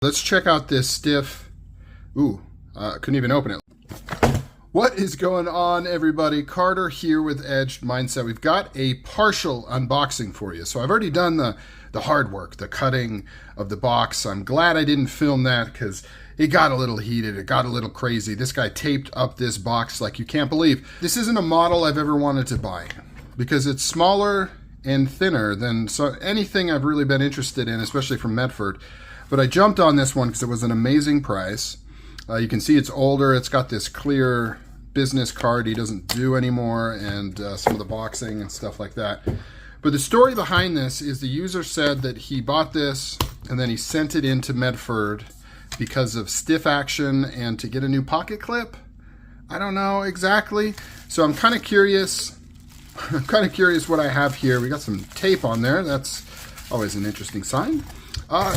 Let's check out this stiff. Ooh, couldn't even open it. What is going on, everybody? Carter here with Edged Mindset. We've got a partial unboxing for you. So I've already done the hard work, the cutting of the box. I'm glad I didn't film that because it got a little heated. It got a little crazy. This guy taped up this box like you can't believe. This isn't a model I've ever wanted to buy because it's smaller and thinner than anything I've really been interested in, especially from Medford. But I jumped on this one because it was an amazing price. You can see it's older. It's got this clear business card he doesn't do anymore, and some of the boxing and stuff like that. But the story behind this is the user said that he bought this and then he sent it into Medford because of stiff action and to get a new pocket clip. I don't know exactly. So I'm kind of curious. I'm kind of curious what I have here. We got some tape on there. That's always an interesting sign.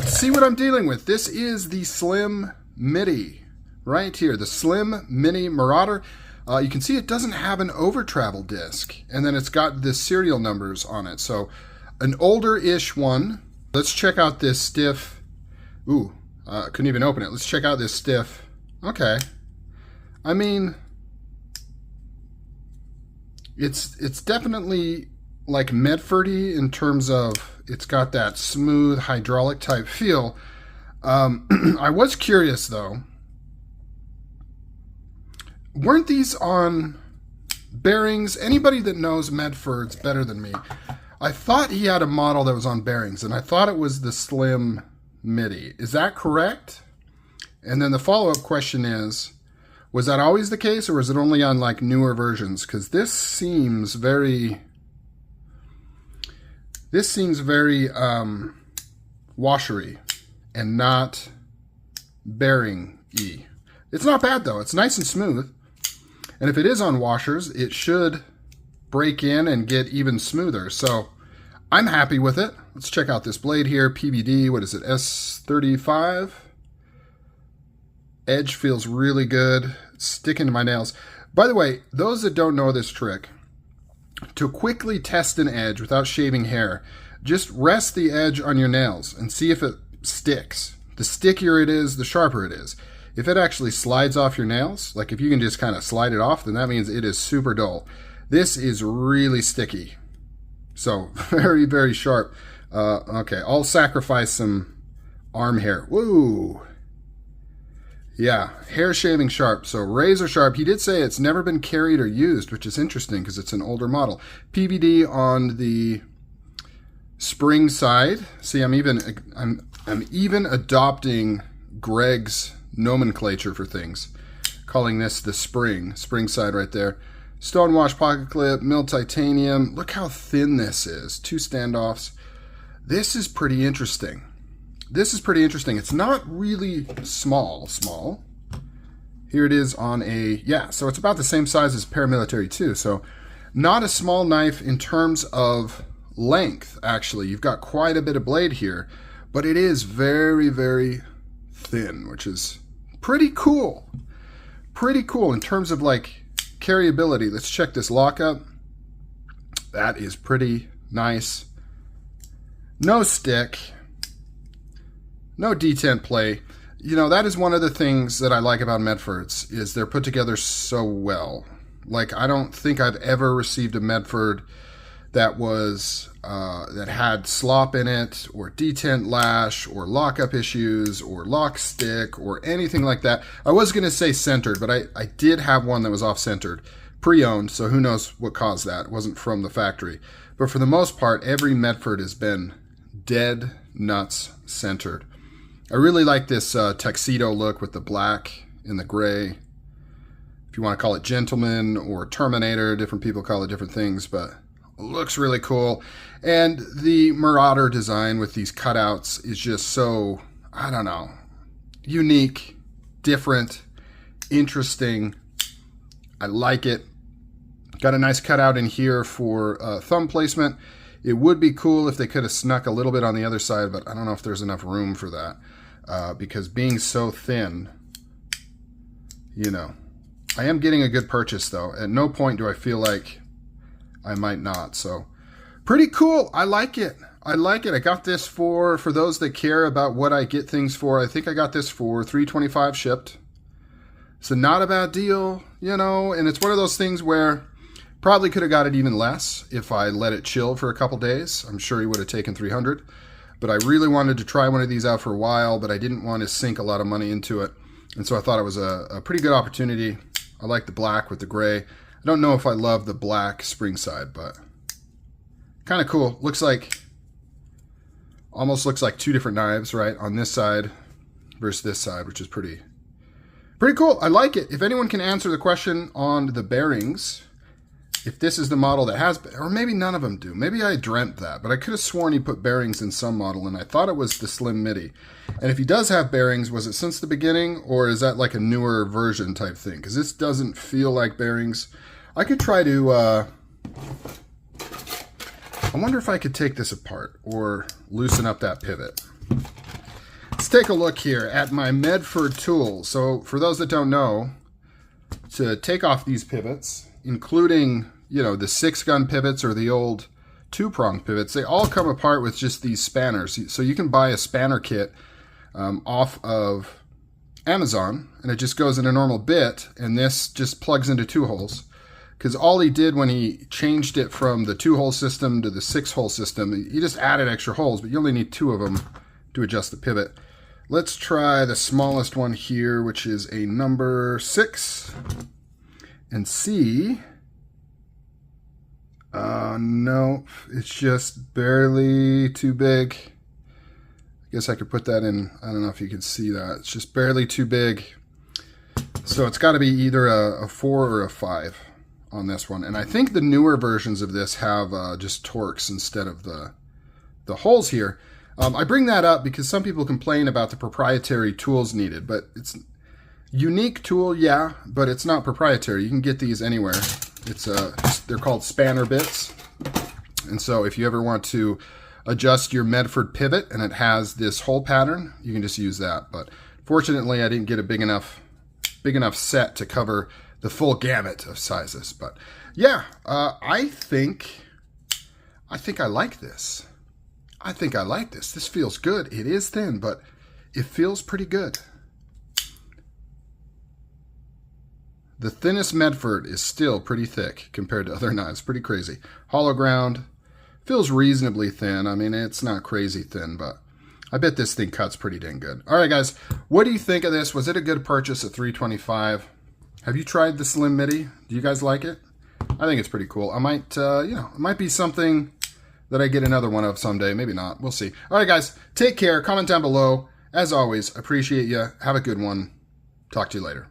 See what I'm dealing with. This is the Slim Midi right here, the Slim Midi Marauder. You can see it doesn't have an over travel disc, and then it's got the serial numbers on it. So an older-ish one. Let's check out this stiff. Ooh, couldn't even open it. Let's check out this stiff. Okay. I mean, it's definitely like Medford-y in terms of it's got that smooth hydraulic type feel. I was curious though, weren't these on bearings? Anybody that knows Medford's better than me. I thought he had a model that was on bearings, and I thought it was the Slim Midi. Is that correct? And then the follow-up question is, was that always the case, or was it only on like newer versions? Because this seems very washery and not bearing-y. It's not bad though. It's nice and smooth. And if it is on washers, it should break in and get even smoother. So I'm happy with it. Let's check out this blade here. PVD, what is it? S35. Edge feels really good. It's sticking to my nails. By the way, those that don't know this trick, to quickly test an edge without shaving hair, just rest the edge on your nails and see if it sticks. The stickier it is, the sharper it is. If it actually slides off your nails, like if you can just kind of slide it off, then that means it is super dull. This is really sticky. So very, very sharp. Okay, I'll sacrifice some arm hair. Woo! Yeah, hair shaving sharp, so razor sharp. He did say it's never been carried or used, which is interesting because it's an older model. PVD on the spring side. See, I'm even adopting Greg's nomenclature for things, calling this the spring side right there. Stonewashed pocket clip, milled titanium. Look how thin this is. 2 standoffs. This is pretty interesting. This is pretty interesting. It's not really small. Here it is on a, yeah, so it's about the same size as paramilitary 2. So not a small knife in terms of length, actually. You've got quite a bit of blade here, but it is very, very thin, which is pretty cool. Pretty cool in terms of like carryability. Let's check this lockup. That is pretty nice. No stick. No detent play. You know, that is one of the things that I like about Medfords, is they're put together so well. Like, I don't think I've ever received a Medford that was that had slop in it, or detent lash, or lockup issues, or lock stick, or anything like that. I was going to say centered, but I did have one that was off-centered, pre-owned, so who knows what caused that. It wasn't from the factory. But for the most part, every Medford has been dead nuts centered. I really like this tuxedo look with the black and the gray. If you want to call it gentleman or Terminator, different people call it different things, but it looks really cool. And the Marauder design with these cutouts is just so, I don't know, unique, different, interesting. I like it. Got a nice cutout in here for thumb placement. It would be cool if they could have snuck a little bit on the other side, but I don't know if there's enough room for that. Because being so thin, you know. I am getting a good purchase though. At no point do I feel like I might not. So pretty cool. I like it. I like it. I got this for those that care about what I get things for. I think I got this for $3.25 shipped. So not a bad deal, you know, and it's one of those things where probably could have got it even less if I let it chill for a couple days. I'm sure he would have taken $300, but I really wanted to try one of these out for a while, but I didn't want to sink a lot of money into it. And so I thought it was a pretty good opportunity. I like the black with the gray. I don't know if I love the black spring side, but kind of cool. Looks like, almost looks like two different knives, right? On this side versus this side, which is pretty cool. I like it. If anyone can answer the question on the bearings, if this is the model that has, or maybe none of them do. Maybe I dreamt that, but I could have sworn he put bearings in some model, and I thought it was the Slim Midi. And if he does have bearings, was it since the beginning, or is that like a newer version type thing? Because this doesn't feel like bearings. I could try to, I wonder if I could take this apart or loosen up that pivot. Let's take a look here at my Medford tool. So for those that don't know, to take off these pivots, including, you know, the 6-gun pivots or the old 2-prong pivots, they all come apart with just these spanners. So you can buy a spanner kit off of Amazon, and it just goes in a normal bit, and this just plugs into 2 holes. Because all he did when he changed it from the 2-hole system to the 6-hole system, he just added extra holes, but you only need 2 of them to adjust the pivot. Let's try the smallest one here, which is a number 6, and see. No, it's just barely too big. I guess I could put that in. I don't know if you can see that. It's just barely too big. So it's got to be either a 4 or a 5 on this one. And I think the newer versions of this have just Torx instead of the holes here. I bring that up because some people complain about the proprietary tools needed, but it's unique tool, yeah, but it's not proprietary. You can get these anywhere. It's they're called spanner bits. And so if you ever want to adjust your Medford pivot and it has this hole pattern, you can just use that. But fortunately, I didn't get a big enough set to cover the full gamut of sizes. But yeah, I think I like this. I think I like this. This feels good. It is thin, but it feels pretty good. The thinnest Medford is still pretty thick compared to other knives. Pretty crazy. Hollow ground. Feels reasonably thin. I mean, it's not crazy thin, but I bet this thing cuts pretty dang good. All right, guys. What do you think of this? Was it a good purchase at $325? Have you tried the Slim Midi? Do you guys like it? I think it's pretty cool. I might, you know, it might be something that I get another one of someday. Maybe not. We'll see. All right, guys. Take care. Comment down below. As always, appreciate you. Have a good one. Talk to you later.